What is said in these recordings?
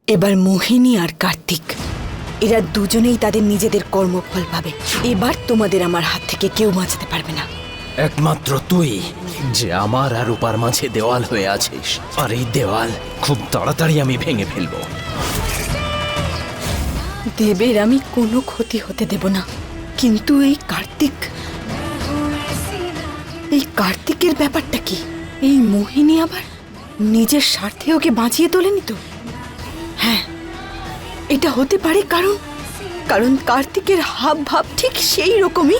এবার মোহিনী আর কার্তিক এরা দুজনেই তাদের নিজেদের কর্মফল পাবে। এবার তোমাদের আমার হাত থেকে কেউ বাঁচাতে পারবে না। একমাত্র তুই যে আমার আর রূপার মাঝে দেওয়াল হয়ে আছিস, আর এই দেওয়াল খুব তাড়াতাড়ি আমি ভেঙে ফেলবো। দেবের আমি কোনো ক্ষতি হতে দেব না, কিন্তু এই কার্তিকের ব্যাপারটা কি? এই মোহিনী আবার নিজের স্বার্থে ওকে বাঁচিয়ে তোলেনি তো? হ্যাঁ, এটা হতে পারে, কারণ কার্তিকের হাব ভাব ঠিক সেই রকমই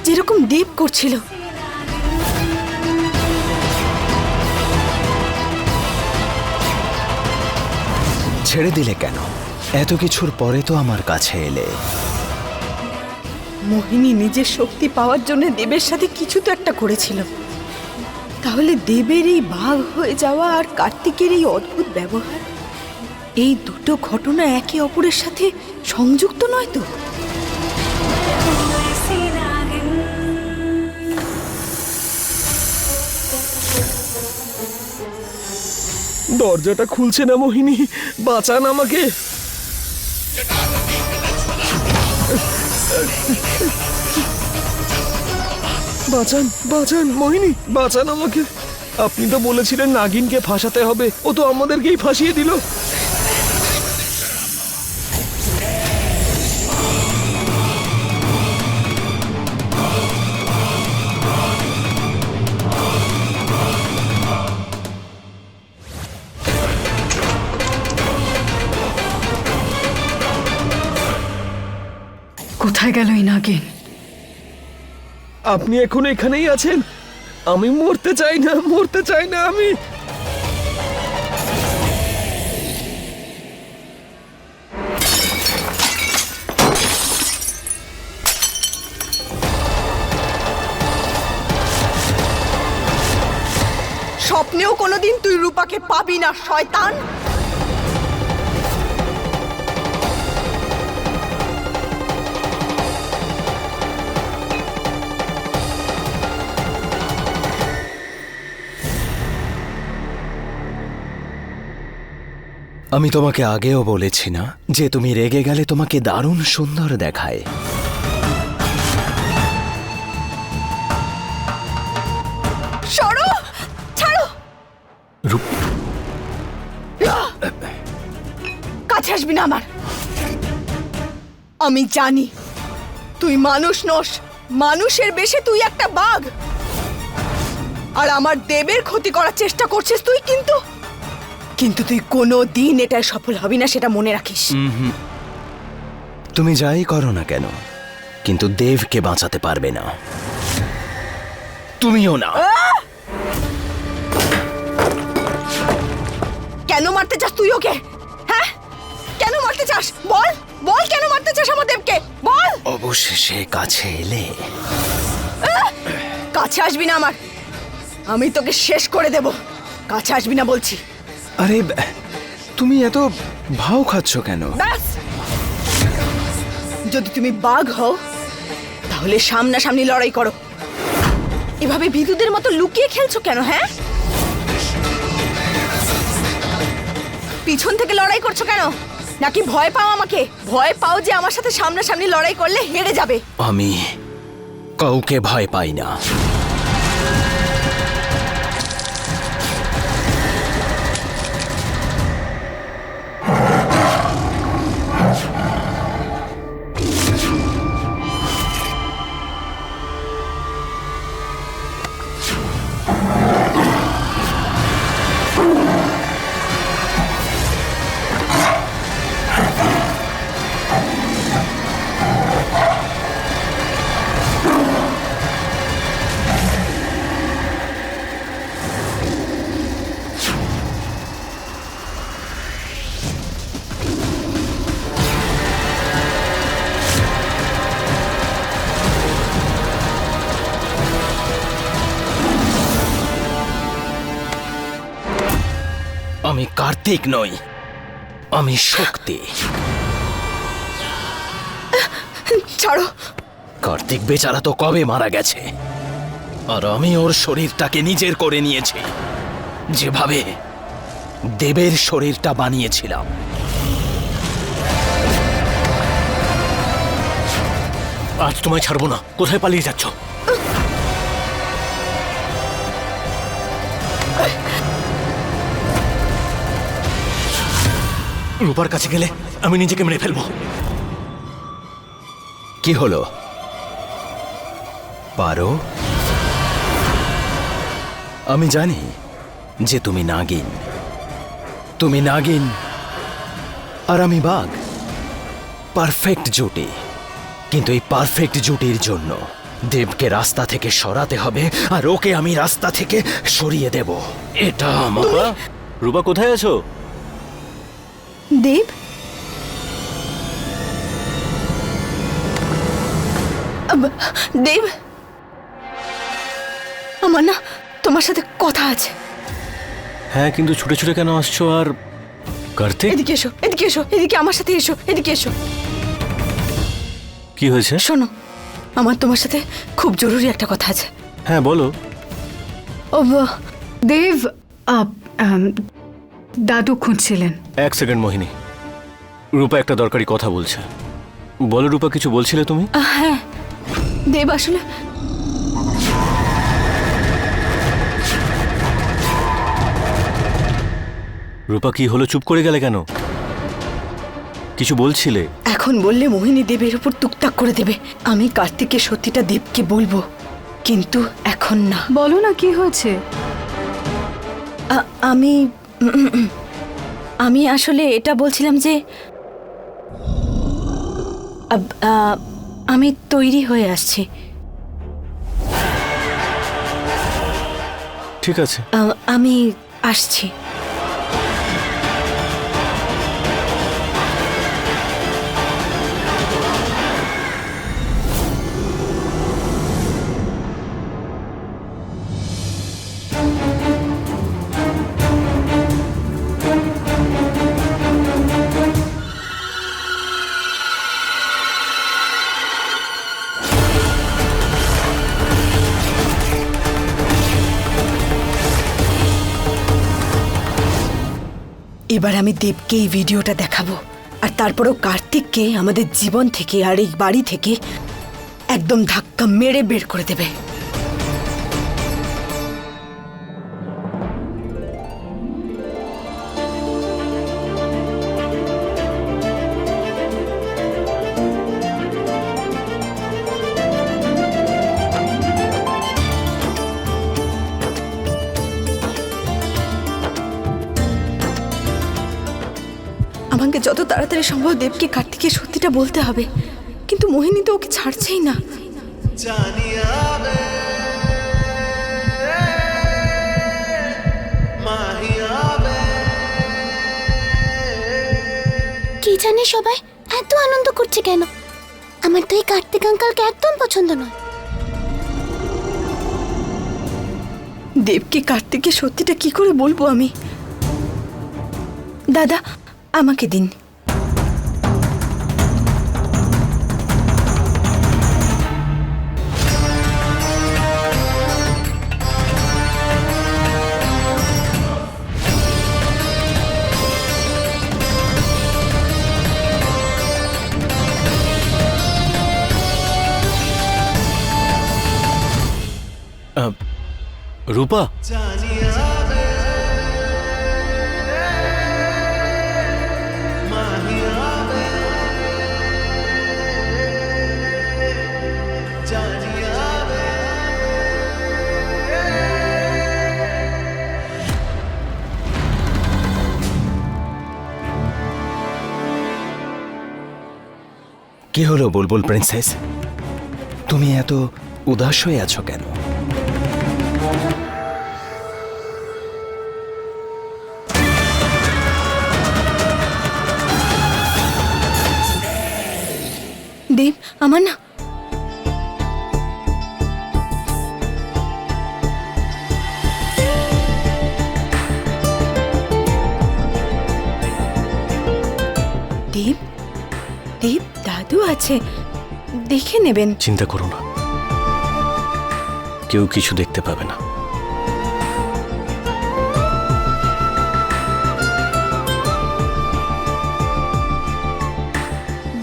যেরকম দেব করছিল। ছেড়ে দিলে কেন? এত কিছুর পরে তো আমার কাছে এলে। মোহিনী নিজের শক্তি পাওয়ার জন্য দেবের সাথে কিছু তো একটা করেছিল। তাহলে দেবের এই বাঘ হয়ে যাওয়া আর কার্তিকের এই অদ্ভুত ব্যবহার, এই দুটো ঘটনা একে অপরের সাথে সংযুক্ত নয় তো? দরজাটা খুলছে না মোহিনী, বাঁচান আমাকে। বাঁচান বাঁচান মোহিনী, বাঁচান আমাকে। আপনি তো বলেছিলেন নাগিনকে ফাঁসাতে হবে, ও তো আমাদেরকেই ফাঁসিয়ে দিল। কোথায় গেল এই নাগিন? আপনি এখন এখানেই আছেন? আমি মরতে চাই না আমি। স্বপ্নেও কোনোদিন তুই রূপাকে পাবি না, শয়তান। আমি তোমাকে আগেও বলেছি না যে তুমি রেগে গেলে তোমাকে দারুণ সুন্দর দেখায়? সরো, ছাড়ো। কাছে আসবি না আমার। আমি জানি তুই মানুষ নস, মানুষের বেশে তুই একটা বাঘ, আর আমার দেবের ক্ষতি করার চেষ্টা করছিস তুই, কিন্তু তুই কোনো দিন এটা সফল হবি না, সেটা মনে রাখিস। তুমি যাই করো না কেন, কিন্তু দেবকে বাঁচাতে পারবে না, তুমিও না। কেন মারতে চাস তুই ওকে? হ্যাঁ, কেন মারতে চাস? বল বল, কেন মারতে চাস আমার দেবকে? বল। অবশেষে কাছে এলে। কাছে আসবি না আমার, আমি তোকে শেষ করে দেব। কাছে আসবি না বলছি। আরে তুমি এত ভাও খাচ্ছ কেন? ব্যাস, যদি তুমি বাঘ হও তাহলে সামনাসামনি লড়াই করো। এভাবে বিদুদের মতো লুকিয়ে খেলছো কেন? হ্যাঁ, পিছন থেকে লড়াই করছো কেন? নাকি ভয় পাও আমাকে? ভয় পাও যে আমার সাথে সামনাসামনি লড়াই করলে হেরে যাবে? আমি কাউকে ভয় পাই না। আমি কার্তিক নই, আমি শক্তি। ছাড়ো। কার্তিক বেচারা তো কবে মারা গেছে, আর আমি ওর শরীরটাকে নিজের করে নিয়েছি, যেভাবে দেবের শরীরটা বানিয়েছিলাম। আজ তোমায় ছাড়বো না। কোথায় পালিয়ে যাচ্ছ? রূপার কাছে গেলে আমি নিজেকে মেরে ফেলবো। কি হলো? পারো? আমি জানি যে তুমি নাগিন। তুমি নাগিন আর আমি বাঘ। পারফেক্ট জুটি। কিন্তু এই পারফেক্ট জুটির জন্য দেবকে রাস্তা থেকে সরাতে হবে, আর ওকে আমি রাস্তা থেকে সরিয়ে দেব। এটা আমার। রূপা কোথায় আছো? দেব, দেব, আমার না তোমার সাথে কথা আছে। হ্যাঁ, কিন্তু ছুটে ছুটে কেন আসছো? আর কার্তিক, এদিকে এসো, এদিকে এসো, এদিকে আমার সাথে এসো, এদিকে এসো। কি হয়েছে? শোনো, আমার তোমার সাথে খুব জরুরি একটা কথা আছে। হ্যাঁ বলো। ও দেব, দাদু খুঁজছিলেন। এক সেকেন্ড মোহিনী, রূপা একটা দরকারি কথা বলছে। বলো রূপা, কিছু বলছিলে তুমি? হ্যাঁ দেব, আসলে রূপা কি হলো? চুপ করে গেলে কেন? কিছু বলছিলে? এখন বললে মোহিনী দেবের উপর তুকতাক করে দেবে। আমি কার্তিকের সত্যিটা দেবকে বলবো, কিন্তু এখন না। বলো না, কি হয়েছে? আমি আমি আসলে এটা বলছিলাম যে আমি তৈরি হয়ে আসছি। ঠিক আছে। আমি আসছি। এবার আমি দেবকে এই ভিডিওটা দেখাবো, আর তারপরেও কার্তিককে আমাদের জীবন থেকে আর এই বাড়ি থেকে একদম ধাক্কা মেরে বের করে দেবে। আমাকে যত তাড়াতাড়ি সম্ভব দেবকে কার্তিকের সত্যিটা বলতে হবে, কিন্তু মোহিনী তো ওকে ছাড়ছেই না। কি জানে সবাই এত আনন্দ করছে কেন? আমার তো এই কার্তিক আঙ্কালকে একদম পছন্দ নয়। দেবকে কার্তিকের সত্যিটা কি করে বলবো আমি? দাদা, আমাকে দিন। রূপা, কি হলো বুলবুল প্রিন্সেস? তুমি এত উদাস হয়ে আছো কেন? দেব, আমার না দেব, দেব দাদু আছে, দেখে নেবেন। চিন্তা করো না, কেউ কিছু দেখতে পাবে না।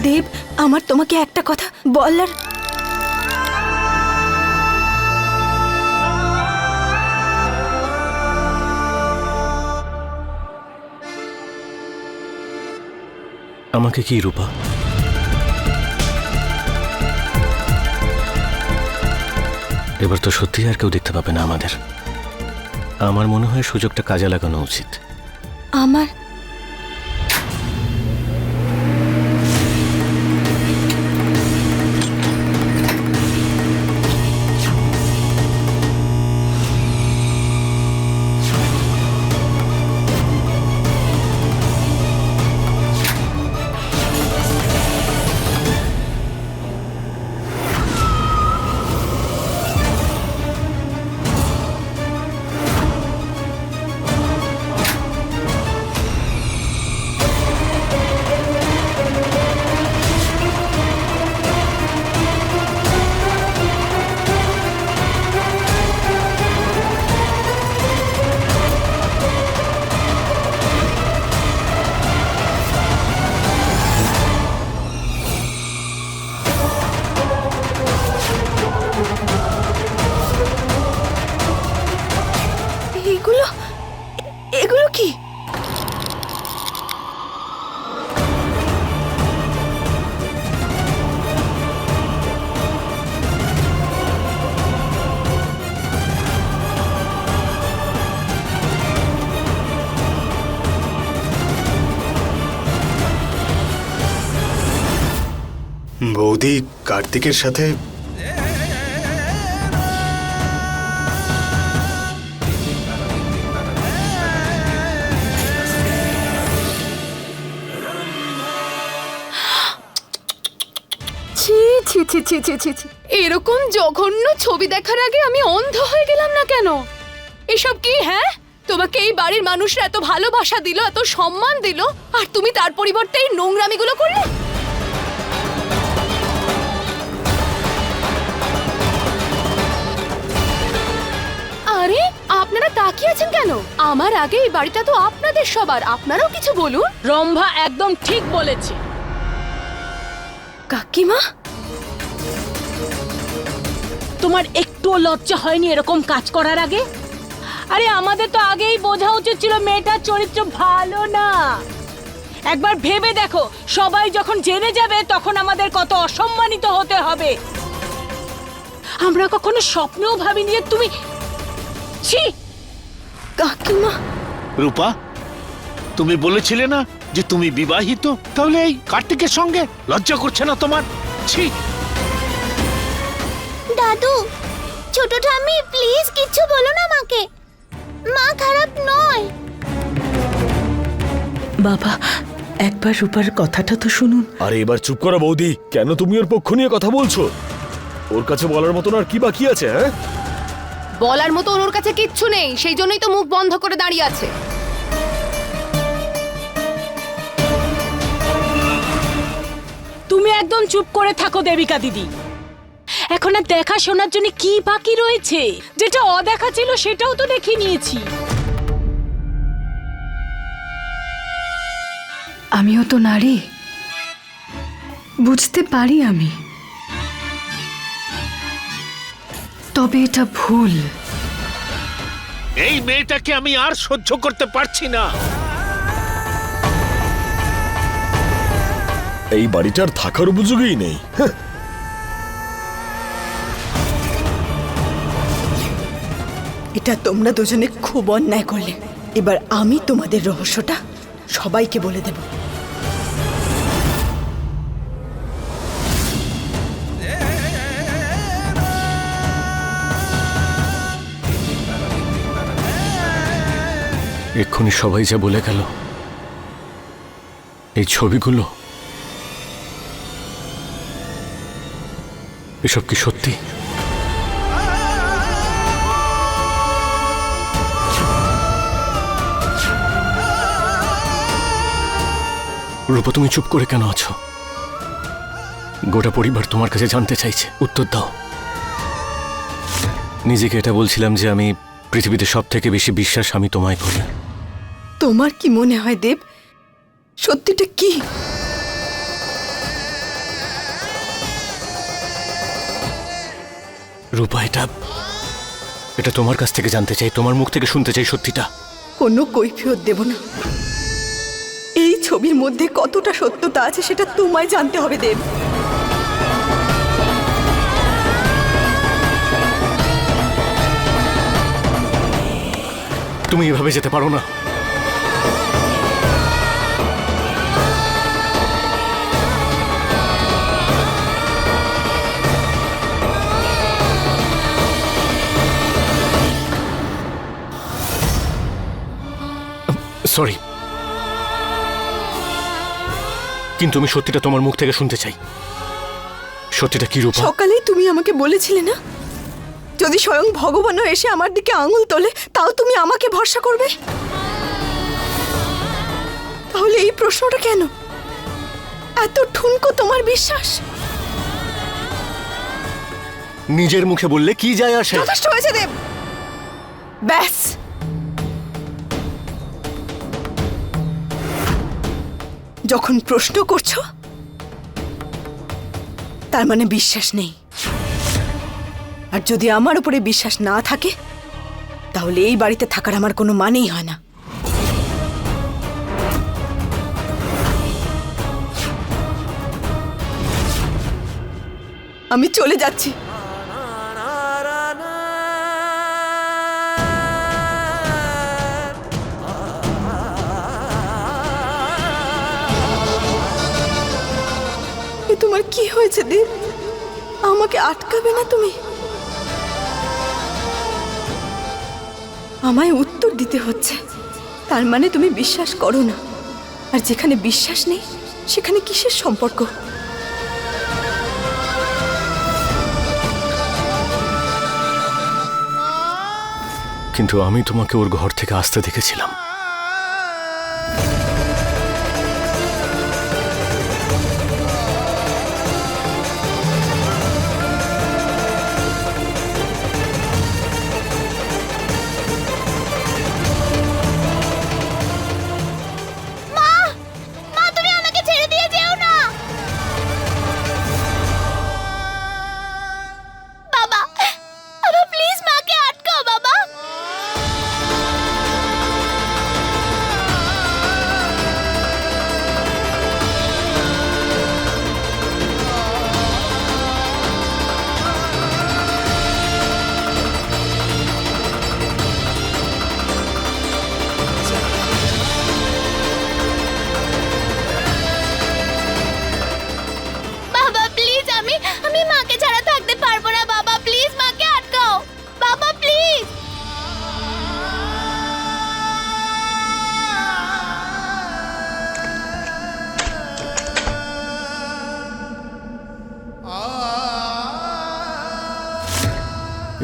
দেব, আমার তোমাকে একটা কথা বলার। আমাকে কি রূপা? এবার তো সত্যি আর কেউ দেখতে পাবে না আমাদের। আমার মনে হয় সুযোগটা কাজে লাগানো উচিত। আমার এগুলো এগুলো কি? বৌদি কার্তিকের সাথে ছি ছি ছি ছি ছি ছি ছি। এরকম জঘন্য ছবি দেখার আগে আমি অন্ধ হয়ে গেলাম না কেন? এসব কি? হ্যাঁ, তোমাকে এই বাড়ির মানুষরা এত ভালোবাসা দিল, এত সম্মান দিল, আর তুমি তার পরিবর্তে এই নোংরামিগুলো করলে? আরে আপনারা তাকিয়ে আছেন কেন? আমার আগে এই বাড়িটা তো আপনাদের সবার, আপনারাও কিছু বলুন। রম্ভা একদম ঠিক বলেছে। কাকিমা, তোমার একটুও লজ্জা হয়নি এরকম কাজ করার আগে? আরে আমাদের তো আগেই বোঝা উচিত ছিল মেয়েটার চরিত্র ভালো না। একবার ভেবে দেখো, সবাই যখন জেনে যাবে তখন আমাদের কত অসম্মানিত হতে হবে। আমরা কখনো স্বপ্নেও ভাবিনি যে তুমি। ছি! কাকিমা, রূপা, তুমি বলেছিলে না যে তুমি বিবাহিত? তাহলে এই কার্তিকের সঙ্গে লজ্জা করছে না তোমার? ছি! দাদু, ছোট ঠাম্মি প্লিজ কিচ্ছু বলো না মাকে। মা খারাপ নয়। বাবা, একবার রূপার কথাটা তো শুনুন। আরে এবার চুপ করো বৌদি, কেন তুমি ওর পক্ষ নিয়ে কথা বলছো? ওর কাছে বলার মতন আর কি বাকি আছে? হ্যাঁ, বলার মতো ওর কাছে কিচ্ছু নেই, সেই জন্যই তো মুখ বন্ধ করে দাঁড়িয়ে আছে। তুমি একদম চুপ করে থাকো দেবিকা দিদি। এখন আর দেখাশোনার জন্য কি বাকি রয়েছে? যেটা অদেখা ছিল সেটাও তো দেখে নিয়েছি। আমিও তো নারী, বুঝতে পারি আমি। তবে এটা ভুল। এই মেয়েটাকে আমি আর সহ্য করতে পারছি না। এই বাড়িটার থাকার উপযোগী নেই। হ্যাঁ, এটা তোমরা দুজনে খুব অন্যায় করলে। এবার আমি তোমাদের রহস্যটা সবাইকে বলে দেব। এক্ষুনি সবাই যা বলে গেল, এই ছবিগুলো, এসব কি সত্যি? রূপা, তুমি চুপ করে কেন আছো? গোটা পরিবার তোমার কাছে জানতে চাইছে, উত্তর দাও। নিজেকে এটা বলছিলাম যে আমি পৃথিবীতে সব থেকে বেশি বিশ্বাস আমি তোমায় করি। তোমার কি মনে হয় দেব, সত্যিটা কি? রূপা, এটা তোমার কাছ থেকে জানতে চাই, তোমার মুখ থেকে শুনতে চাই সত্যিটা। কোনো কৈফিয়ত দেব না। এই ছবির মধ্যে কতটা সত্যতা আছে সেটা তোমায় জানতে হবে দেব। তুমি এভাবে যেতে পারো না। সরি, কিন্তু আমি সত্যিটা তোমার মুখ থেকে শুনতে চাই। সত্যিটা কি রূপা? সকালেই তুমি আমাকে বলেছিলে না, যদি স্বয়ং ভগবানও এসে আমার দিকে আঙুল তোলে তাও তুমি আমাকে ভরসা করবে। তাহলে এই প্রশ্নটা কেন? এত ঠুনকো তোমার বিশ্বাস? নিজের মুখে বললে কি যায় আসে? যথেষ্ট হয়েছে দেব, ব্যাস। যখন প্রশ্ন করছো তার মানে বিশ্বাস নেই। আর যদি আমার উপরে বিশ্বাস না থাকে তাহলে এই বাড়িতে থাকার আমার কোনো মানেই হয় না। আমি চলে যাচ্ছি। তোমার কি হয়েছে দেব? আমাকে আটকাবে না তুমি? আমায় উত্তর দিতে হচ্ছে, তার মানে তুমি বিশ্বাস করো না। আর যেখানে বিশ্বাস নেই সেখানে কিসের সম্পর্ক? কিন্তু আমি তোমাকে ওর ঘর থেকে আসতে দেখেছিলাম।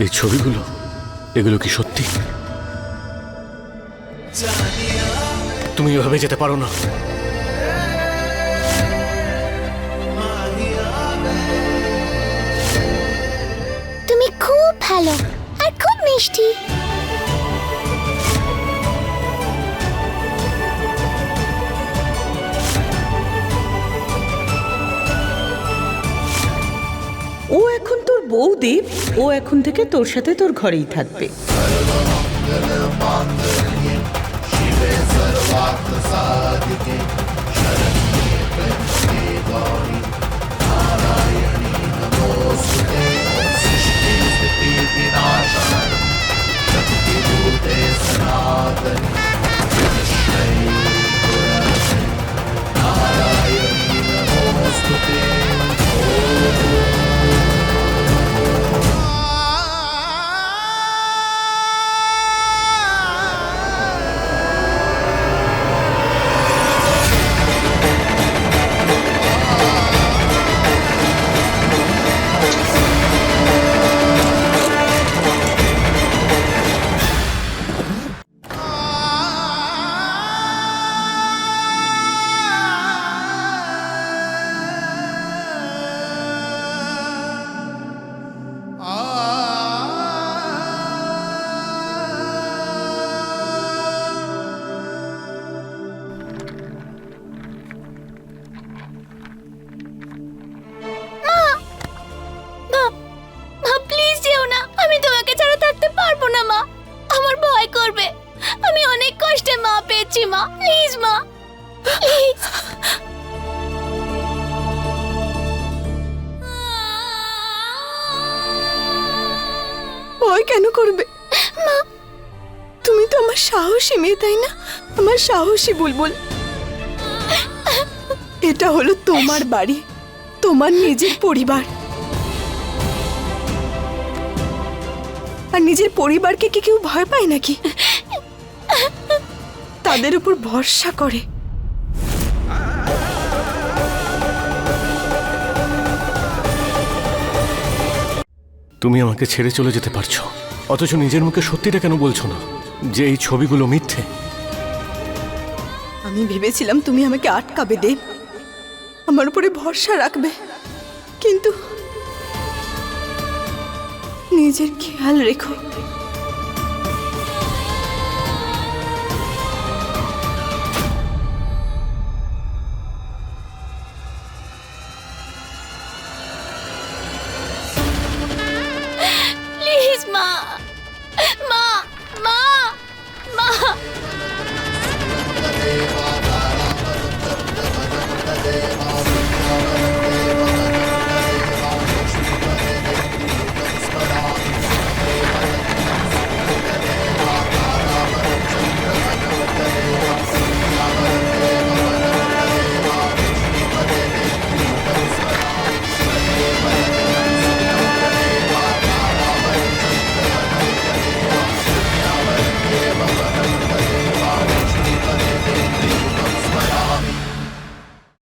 এই ছবিগুলো, এগুলো কি সত্যি? তুমি এভাবে যেতে পারো না। তুমি খুব ভালো আর খুব মিষ্টি। ও এখন তোর বৌদি, ও এখন থেকে তোর সাথে তোর ঘরেই থাকবে। ভয় কেন করবে মা? তুমি তো আমার সাহসী মেয়ে, তাই না? আমার সাহসী বুলবুল। এটা হলো তোমার বাড়ি, তোমার নিজের পরিবার। আর নিজের পরিবারকে কি কেউ ভয় পায় নাকি? তাদের উপর ভরসা করে। তুমি আমাকে ছেড়ে চলে যেতে পারছো, অথচ নিজের মুখে সত্যিটা কেন বলছো না যে এই ছবিগুলো মিথ্যে? আমি ভেবেছিলাম তুমি আমাকে আটকাবে দেব, আমার উপরে ভরসা রাখবে, কিন্তু নিজের খেয়াল রেখো।